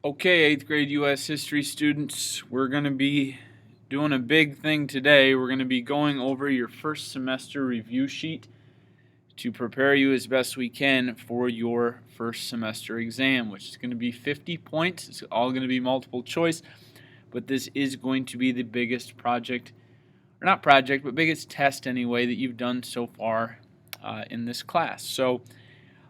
Okay, 8th grade U.S. history students, we're going to be doing a big thing today. We're going to be going over your first semester review sheet to prepare you as best we can for your first semester exam, which is going to be 50 points. It's all going to be multiple choice, but this is going to be the biggest project, or not project, but biggest test anyway that you've done so far in this class. So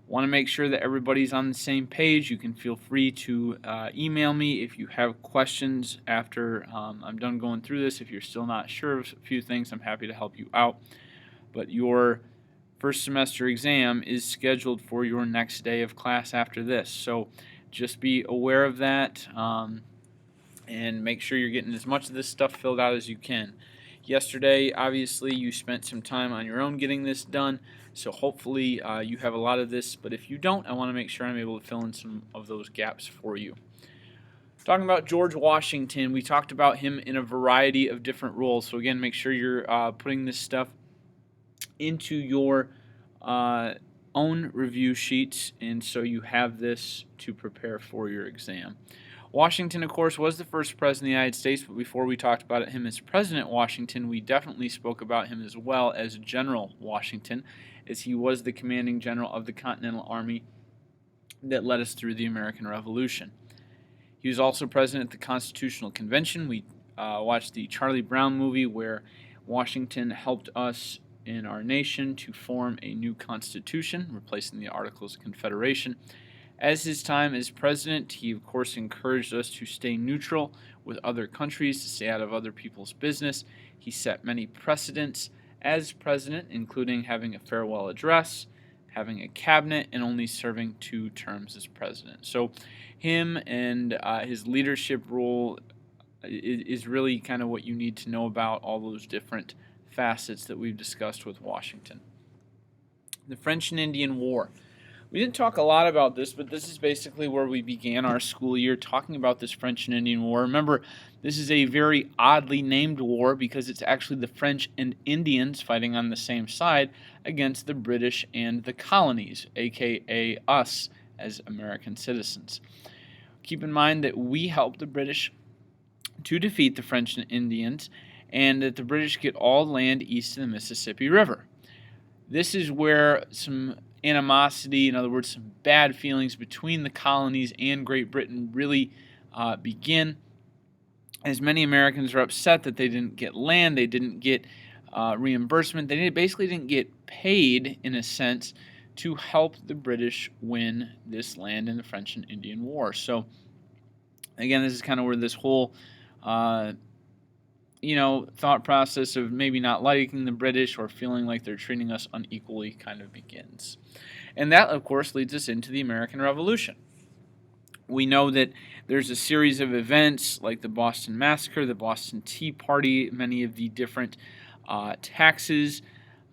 want to make sure that everybody's on the same page. You can feel free to email me if you have questions after I'm done going through this. If you're still not sure of a few things, I'm happy to help you out. But your first semester exam is scheduled for your next day of class after this. So just be aware of that and make sure you're getting as much of this stuff filled out as you can. Yesterday, obviously, you spent some time on your own getting this done, so hopefully you have a lot of this, but if you don't, I want to make sure I'm able to fill in some of those gaps for you. Talking about George Washington, we talked about him in a variety of different roles, so again, make sure you're putting this stuff into your own review sheets, and so you have this to prepare for your exam. Washington, of course, was the first president of the United States, but before we talked about him as President Washington, we definitely spoke about him as well as General Washington, as he was the commanding general of the Continental Army that led us through the American Revolution. He was also president at the Constitutional Convention. We watched the Charlie Brown movie where Washington helped us in our nation to form a new constitution, replacing the Articles of Confederation. As his time as president, he of course encouraged us to stay neutral with other countries, to stay out of other people's business. He set many precedents as president, including having a farewell address, having a cabinet, and only serving 2 terms as president. So him and his leadership role is really kind of what you need to know about all those different facets that we've discussed with Washington. The French and Indian War. We didn't talk a lot about this, but this is basically where we began our school year talking about this French and Indian War. Remember, this is a very oddly named war because it's actually the French and Indians fighting on the same side against the British and the colonies, aka us as American citizens. Keep in mind that we helped the British to defeat the French and Indians, and that the British get all land east of the Mississippi River. This is where some animosity, in other words, some bad feelings between the colonies and Great Britain really begin, as many Americans are upset that they didn't get land, they didn't get reimbursement, they basically didn't get paid, in a sense, to help the British win this land in the French and Indian War. So, again, this is kind of where this whole thought process of maybe not liking the British or feeling like they're treating us unequally kind of begins. And that, of course, leads us into the American Revolution. We know that there's a series of events like the Boston Massacre, the Boston Tea Party, many of the different taxes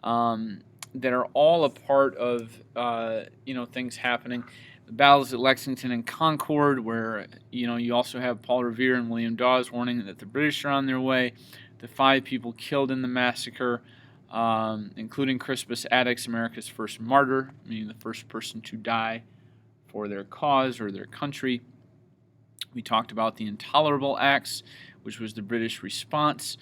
that are all a part of things happening. The battles at Lexington and Concord, where you also have Paul Revere and William Dawes warning that the British are on their way. The 5 people killed in the massacre, including Crispus Attucks, America's first martyr, meaning the first person to die for their cause or their country. We talked about the Intolerable Acts, which was the British response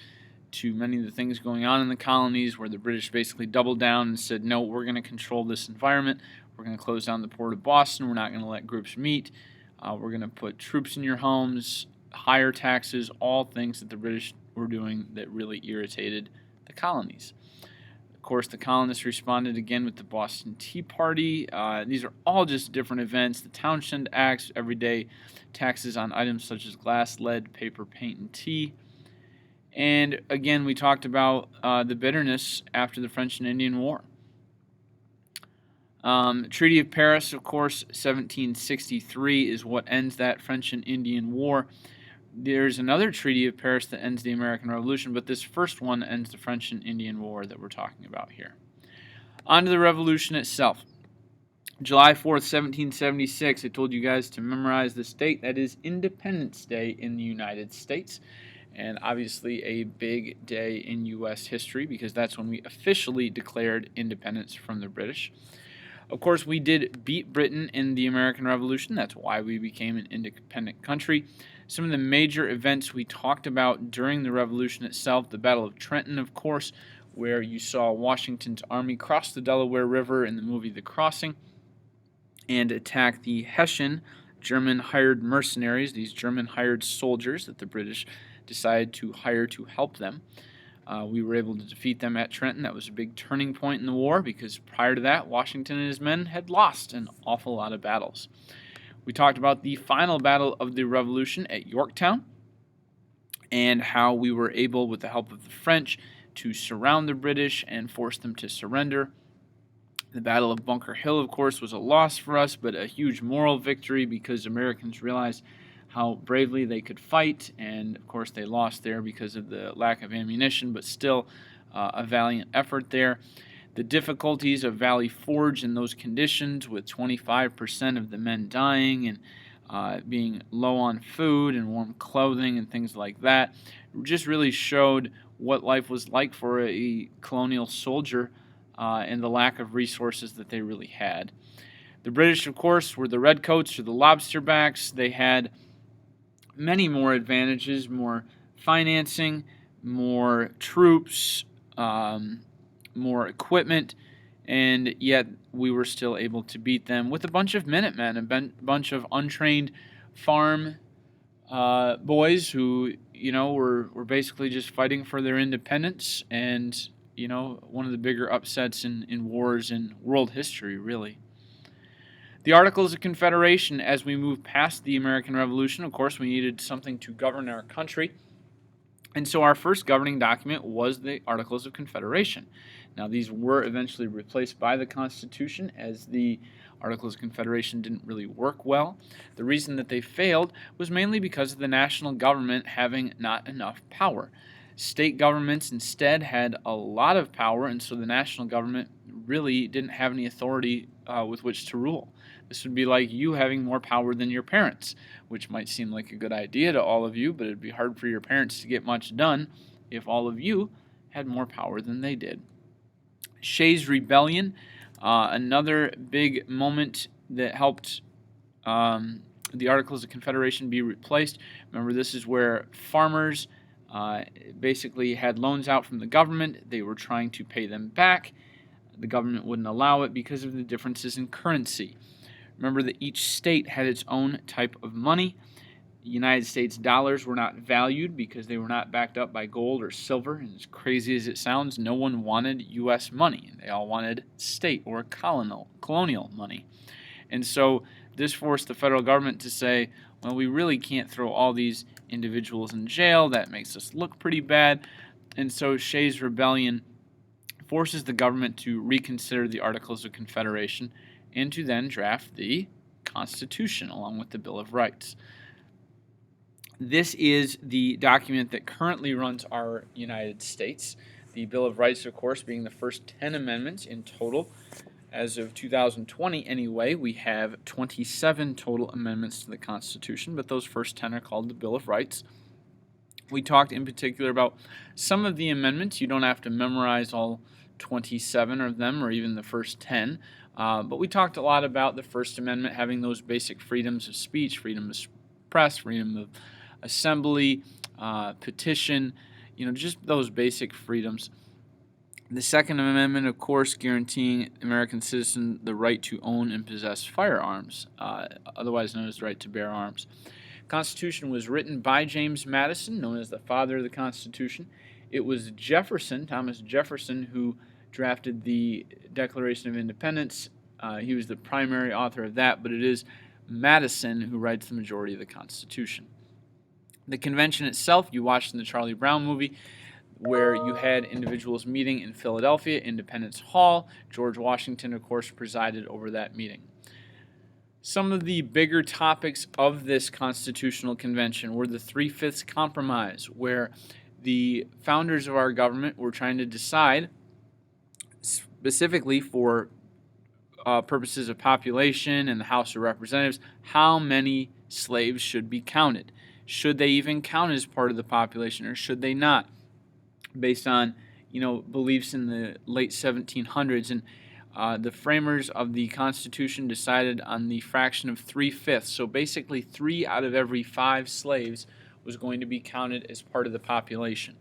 to many of the things going on in the colonies, where the British basically doubled down and said, no, we're going to control this environment. We're going to close down the port of Boston. We're not going to let groups meet. We're going to put troops in your homes, higher taxes, all things that the British were doing that really irritated the colonies. Of course, the colonists responded again with the Boston Tea Party. These are all just different events. The Townshend Acts, everyday taxes on items such as glass, lead, paper, paint, and tea. And again, we talked about the bitterness after the French and Indian War. Treaty of Paris, of course, 1763 is what ends that French and Indian War. There's another Treaty of Paris that ends the American Revolution, but this first one ends the French and Indian War that we're talking about here. On to the Revolution itself. July 4th, 1776, I told you guys to memorize this date. That is Independence Day in the United States, and obviously a big day in U.S. history because that's when we officially declared independence from the British. Of course, we did beat Britain in the American Revolution. That's why we became an independent country. Some of the major events we talked about during the Revolution itself, the Battle of Trenton, of course, where you saw Washington's army cross the Delaware River in the movie The Crossing and attack the Hessian German-hired mercenaries, these German-hired soldiers that the British decided to hire to help them. We were able to defeat them at Trenton. That was a big turning point in the war because prior to that, Washington and his men had lost an awful lot of battles. We talked about the final battle of the Revolution at Yorktown and how we were able, with the help of the French, to surround the British and force them to surrender. The Battle of Bunker Hill, of course, was a loss for us, but a huge moral victory because Americans realized how bravely they could fight, and of course they lost there because of the lack of ammunition, but still a valiant effort there. The difficulties of Valley Forge in those conditions, with 25% of the men dying and being low on food and warm clothing and things like that, just really showed what life was like for a colonial soldier and the lack of resources that they really had. The British, of course, were the redcoats or the lobsterbacks. They had many more advantages, more financing, more troops, more equipment, and yet we were still able to beat them with a bunch of Minutemen, a bunch of untrained farm boys who, were basically just fighting for their independence, and, one of the bigger upsets in wars in world history, really. The Articles of Confederation, as we move past the American Revolution, of course, we needed something to govern our country. And so our first governing document was the Articles of Confederation. Now, these were eventually replaced by the Constitution, as the Articles of Confederation didn't really work well. The reason that they failed was mainly because of the national government having not enough power. State governments instead had a lot of power, and so the national government really didn't have any authority with which to rule. This would be like you having more power than your parents, which might seem like a good idea to all of you, but it'd be hard for your parents to get much done if all of you had more power than they did. Shays' Rebellion, another big moment that helped the Articles of Confederation be replaced. Remember, this is where farmers basically had loans out from the government. They were trying to pay them back. The government wouldn't allow it because of the differences in currency. Remember that each state had its own type of money. The United States dollars were not valued because they were not backed up by gold or silver. And as crazy as it sounds, no one wanted U.S. money. They all wanted state or colonial money. And so this forced the federal government to say, well, we really can't throw all these individuals in jail. That makes us look pretty bad. And so Shays' Rebellion forces the government to reconsider the Articles of Confederation and to then draft the Constitution along with the Bill of Rights. This is the document that currently runs our United States. The Bill of Rights, of course, being the first 10 amendments in total. As of 2020, anyway, we have 27 total amendments to the Constitution, but those first 10 are called the Bill of Rights. We talked in particular about some of the amendments. You don't have to memorize all 27 of them or even the first 10, but we talked a lot about the First Amendment having those basic freedoms of speech, freedom of press, freedom of assembly, petition, just those basic freedoms. The Second Amendment, of course, guaranteeing American citizens the right to own and possess firearms, otherwise known as the right to bear arms. The Constitution was written by James Madison, known as the father of the Constitution. It was Jefferson, Thomas Jefferson, who drafted the Declaration of Independence. He was the primary author of that, but it is Madison who writes the majority of the Constitution. The convention itself, you watched in the Charlie Brown movie, where you had individuals meeting in Philadelphia, Independence Hall. George Washington, of course, presided over that meeting. Some of the bigger topics of this constitutional convention were the Three-Fifths Compromise, where the founders of our government were trying to decide, specifically for purposes of population and the House of Representatives, how many slaves should be counted. Should they even count as part of the population, or should they not? Based on, beliefs in the late 1700s. And The framers of the Constitution decided on the fraction of 3/5. So basically, 3 out of every 5 slaves was going to be counted as part of the population.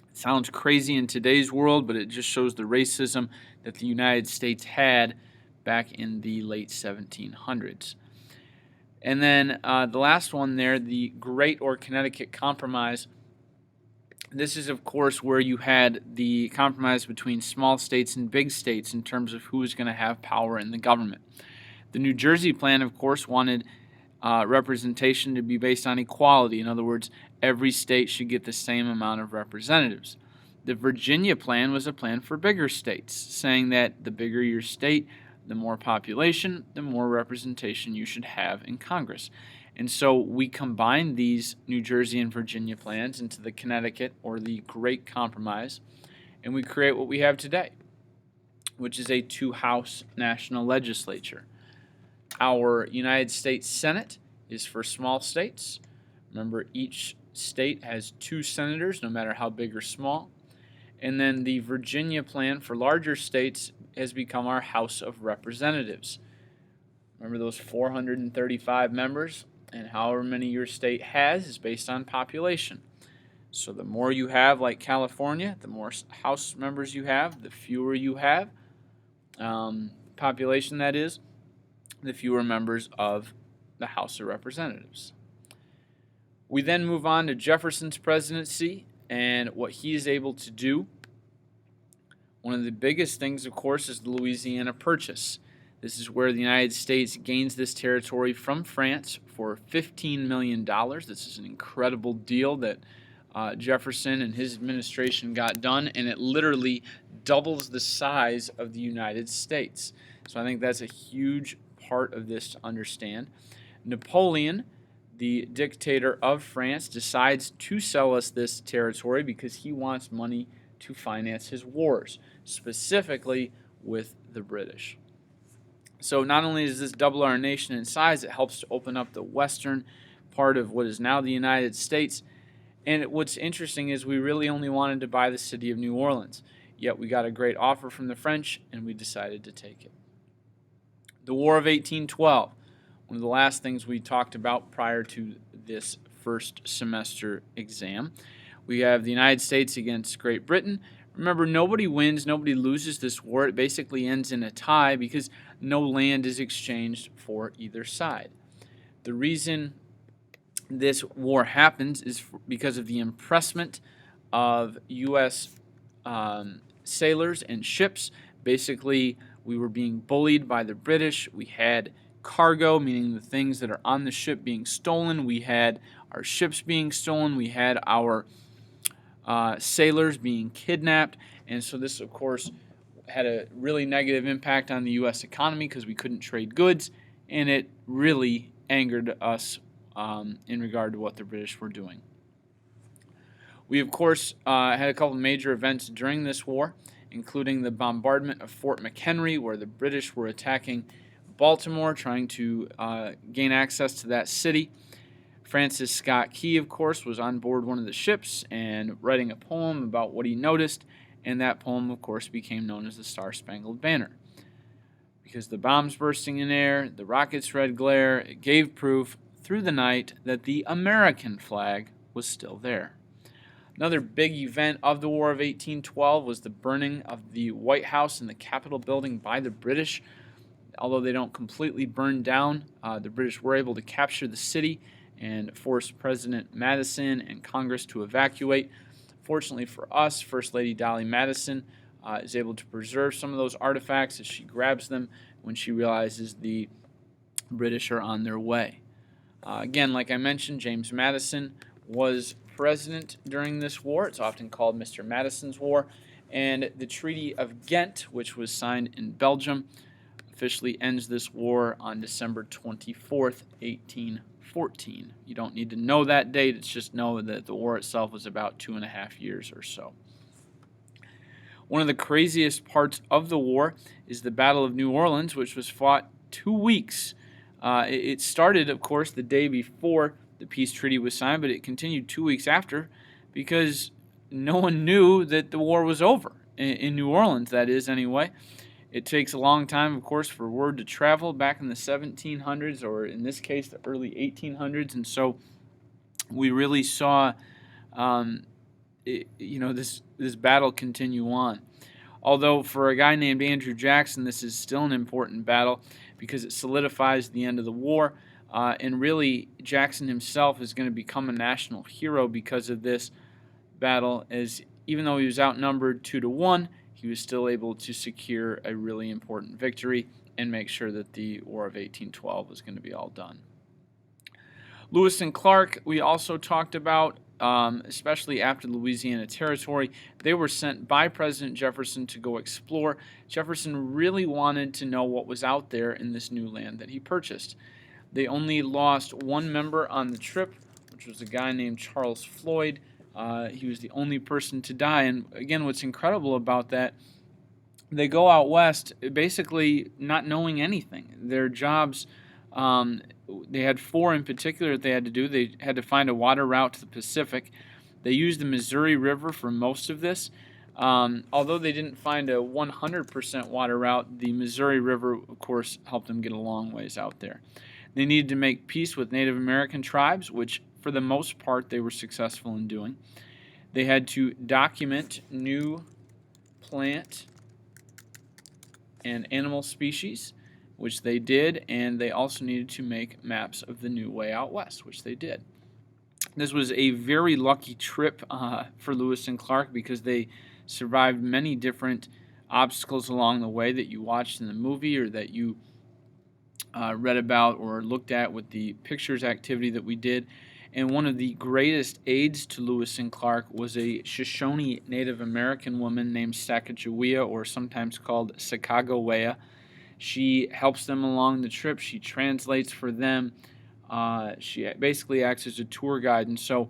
It sounds crazy in today's world, but it just shows the racism that the United States had back in the late 1700s. And then the last one there, the Great or Connecticut Compromise. This is, of course, where you had the compromise between small states and big states in terms of who was going to have power in the government. The New Jersey plan, of course, wanted representation to be based on equality. In other words, every state should get the same amount of representatives. The Virginia plan was a plan for bigger states, saying that the bigger your state, the more population, the more representation you should have in Congress. And so we combined these New Jersey and Virginia plans into the Connecticut or the Great Compromise, and we create what we have today, which is a 2-house national legislature. Our United States Senate is for small states. Remember, each state has 2 senators, no matter how big or small. And then the Virginia plan for larger states has become our House of Representatives. Remember those 435 members? And however many your state has is based on population. So the more you have, like California, the more House members you have, the fewer you have, population that is, the fewer members of the House of Representatives. We then move on to Jefferson's presidency and what he is able to do. One of the biggest things, of course, is the Louisiana Purchase. This is where the United States gains this territory from France for $15 million. This is an incredible deal that Jefferson and his administration got done, and it literally doubles the size of the United States. So I think that's a huge part of this to understand. Napoleon, the dictator of France, decides to sell us this territory because he wants money to finance his wars, specifically with the British. So not only does this double our nation in size, it helps to open up the western part of what is now the United States. And what's interesting is we really only wanted to buy the city of New Orleans, yet we got a great offer from the French and we decided to take it. The War of 1812, one of the last things we talked about prior to this first semester exam. We have the United States against Great Britain. Remember, nobody wins, nobody loses this war. It basically ends in a tie because no land is exchanged for either side. The reason this war happens is because of the impressment of U.S. Sailors and ships. Basically, we were being bullied by the British. We had cargo, meaning the things that are on the ship being stolen. We had our ships being stolen. We had our sailors being kidnapped, and so this, of course, had a really negative impact on the U.S. economy because we couldn't trade goods, and it really angered us in regard to what the British were doing. We, of course, had a couple of major events during this war, including the bombardment of Fort McHenry, where the British were attacking Baltimore, trying to gain access to that city. Francis Scott Key, of course, was on board one of the ships and writing a poem about what he noticed, and that poem, of course, became known as the Star-Spangled Banner. Because the bombs bursting in air, the rockets' red glare, it gave proof through the night that the American flag was still there. Another big event of the War of 1812 was the burning of the White House and the Capitol building by the British. Although they don't completely burn down, the British were able to capture the city and forced President Madison and Congress to evacuate. Fortunately for us, First Lady Dolly Madison is able to preserve some of those artifacts as she grabs them when she realizes the British are on their way. Again, like I mentioned, James Madison was president during this war. It's often called Mr. Madison's War. And the Treaty of Ghent, which was signed in Belgium, officially ends this war on December 24th, 1814. You don't need to know that date. It's just know that the war itself was about 2.5 years or so. One of the craziest parts of the war is the Battle of New Orleans, which was fought 2 weeks. It started, of course, the day before the peace treaty was signed, but it continued 2 weeks after because no one knew that the war was over, in New Orleans, that is, anyway. It takes a long time, of course, for word to travel back in the 1700s, or in this case, the early 1800s, and so we really saw, this battle continue on. Although for a guy named Andrew Jackson, this is still an important battle because it solidifies the end of the war, and really Jackson himself is going to become a national hero because of this battle, as even though he was outnumbered 2-1, he was still able to secure a really important victory and make sure that the War of 1812 was going to be all done. Lewis and Clark, we also talked about, especially after the Louisiana Territory. They were sent by President Jefferson to go explore. Jefferson really wanted to know what was out there in this new land that he purchased. They only lost one member on the trip, which was a guy named Charles Floyd. He was the only person to die. And again, what's incredible about that, they go out west basically not knowing anything. Their jobs, they had 4 in particular that they had to do. They had to find a water route to the Pacific. They used the Missouri River for most of this. Although they didn't find a 100% water route, the Missouri River, of course, helped them get a long ways out there. They needed to make peace with Native American tribes, which for the most part they were successful in doing. They had to document new plant and animal species, which they did, and they also needed to make maps of the new way out west, which they did. This was a very lucky trip for Lewis and Clark because they survived many different obstacles along the way that you watched in the movie or that you read about or looked at with the pictures activity that we did. And one of the greatest aids to Lewis and Clark was a Shoshone Native American woman named Sacagawea, or sometimes called Sacagawea. She helps them along the trip. She translates for them. She basically acts as a tour guide. And so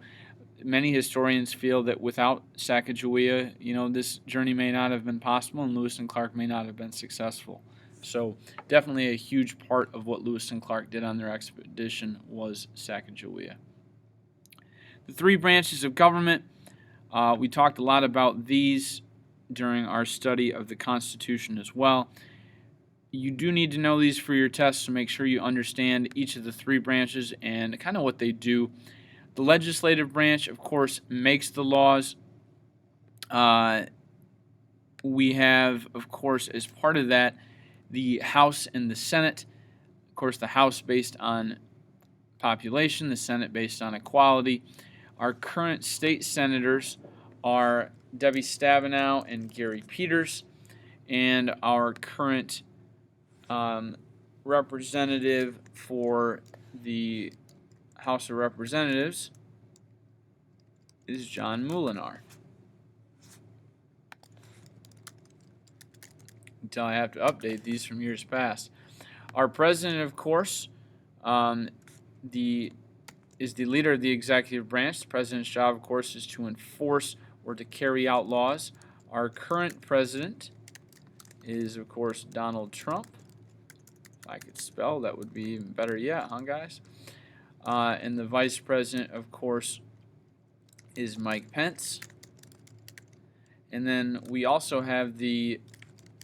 many historians feel that without Sacagawea, this journey may not have been possible and Lewis and Clark may not have been successful. So definitely a huge part of what Lewis and Clark did on their expedition was Sacagawea. The 3 branches of government, we talked a lot about these during our study of the Constitution as well. You do need to know these for your tests, so make sure you understand each of the 3 branches and kind of what they do. The legislative branch, of course, makes the laws. We have, of course, as part of that, the House and the Senate. Of course, the House based on population, the Senate based on equality. Our current state senators are Debbie Stabenow and Gary Peters, and our current representative for the House of Representatives is John Moolenaar. Until I have to update these from years past. Our president, of course, is the leader of the executive branch. The president's job, of course, is to enforce or to carry out laws. Our current president is, of course, Donald Trump. If I could spell, that would be even better yet, huh, guys? And the vice president, of course, is Mike Pence. And then we also have the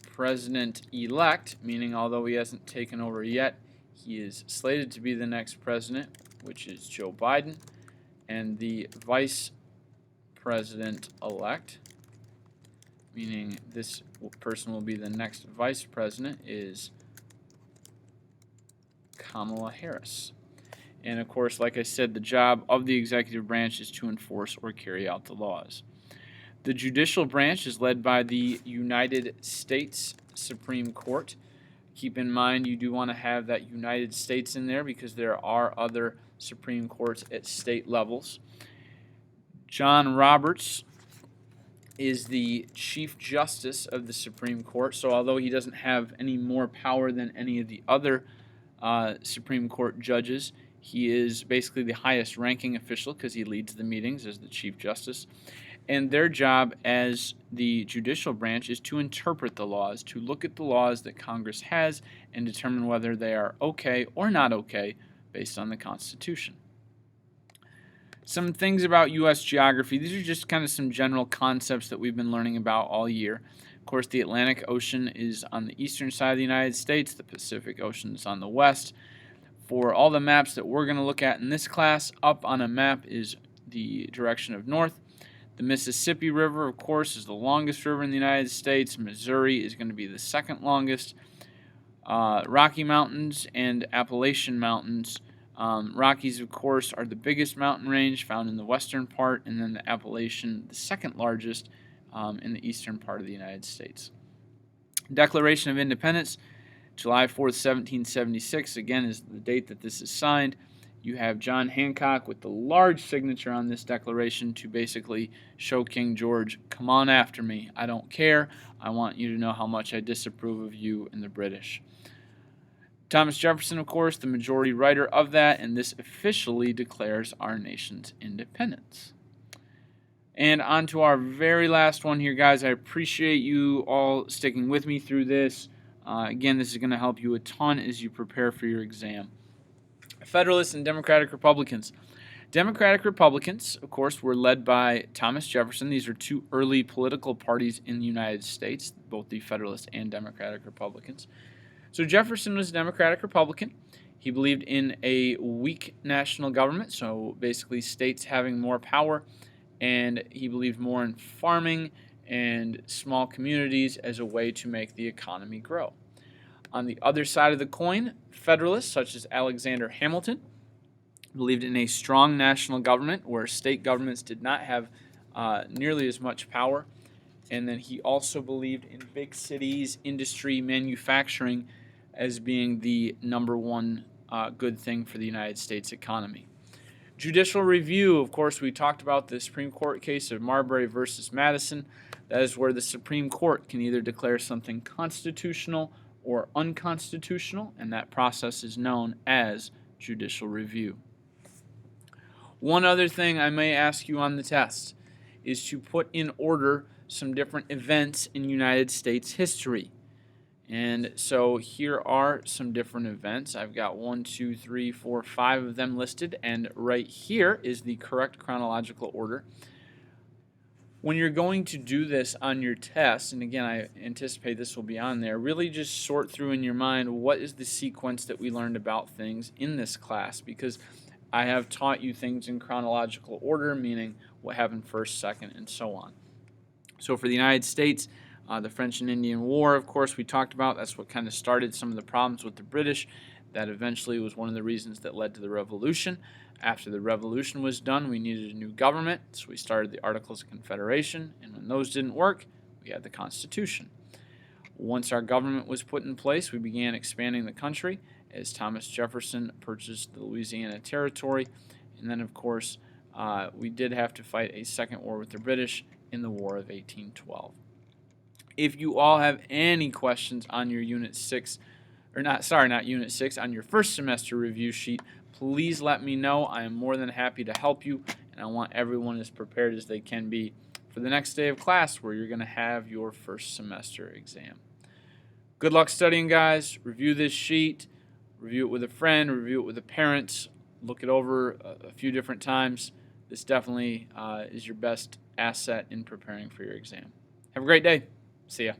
president-elect, meaning although he hasn't taken over yet, he is slated to be the next president, which is Joe Biden. And the vice president-elect, meaning this person will be the next vice president, is Kamala Harris. And of course, like I said, the job of the executive branch is to enforce or carry out the laws. The judicial branch is led by the United States Supreme Court. Keep in mind you do want to have that United States in there because there are other Supreme Courts at state levels. John Roberts is the Chief Justice of the Supreme Court, so although he doesn't have any more power than any of the other Supreme Court judges, he is basically the highest ranking official because he leads the meetings as the Chief Justice. And their job as the judicial branch is to interpret the laws, to look at the laws that Congress has and determine whether they are okay or not okay based on the Constitution. Some things about U.S. geography. These are just kind of some general concepts that we've been learning about all year. course, the Atlantic Ocean is on the eastern side of the United States. The Pacific Ocean is on the west. For all the maps that we're going to look at in this class, up on a map is the direction of north. The Mississippi River, of course, is the longest river in the United States. Missouri is going to be the second longest. Rocky Mountains and Appalachian Mountains. Rockies, of course, are the biggest mountain range found in the western part, and then the Appalachian, the second largest in the eastern part of the United States. Declaration of Independence, July 4th, 1776, again, is the date that this is signed. You have John Hancock with the large signature on this declaration to basically show King George, come on after me. I don't care. I want you to know how much I disapprove of you and the British. Thomas Jefferson, of course, the majority writer of that, and this officially declares our nation's independence. And on to our very last one here, guys. I appreciate you all sticking with me through this. Again, this is going to help you a ton as you prepare for your exam. Federalists and Democratic Republicans. Democratic Republicans, of course, were led by Thomas Jefferson. These are two early political parties in the United States, both the Federalists and Democratic Republicans. So Jefferson was a Democratic Republican. He believed in a weak national government, so basically states having more power, and he believed more in farming and small communities as a way to make the economy grow. On the other side of the coin, Federalists, such as Alexander Hamilton, believed in a strong national government where state governments did not have nearly as much power. And then he also believed in big cities, industry, manufacturing as being the number one good thing for the United States economy. Judicial review, of course, we talked about the Supreme Court case of Marbury versus Madison. That is where the Supreme Court can either declare something constitutional or unconstitutional, and that process is known as judicial review. One other thing I may ask you on the test is to put in order some different events in United States history. And so here are some different events. I've got 1, 2, 3, 4, 5 of them listed, and right here is the correct chronological order. When you're going to do this on your test, and again, I anticipate this will be on there, really just sort through in your mind what is the sequence that we learned about things in this class, because I have taught you things in chronological order, meaning what happened first, second, and so on. So for the United States, the French and Indian War, of course, we talked about. That's what kind of started some of the problems with the British. That eventually was one of the reasons that led to the Revolution. After the Revolution was done, we needed a new government, so we started the Articles of Confederation, and when those didn't work, we had the Constitution. Once our government was put in place, we began expanding the country as Thomas Jefferson purchased the Louisiana Territory, and then, of course, we did have to fight a second war with the British in the War of 1812. If you all have any questions on your Unit 6, not Unit 6, on your first semester review sheet, please let me know. I am more than happy to help you, and I want everyone as prepared as they can be for the next day of class where you're going to have your first semester exam. Good luck studying, guys. Review this sheet. Review it with a friend. Review it with a parent. Look it over a few different times. This definitely is your best asset in preparing for your exam. Have a great day. See ya.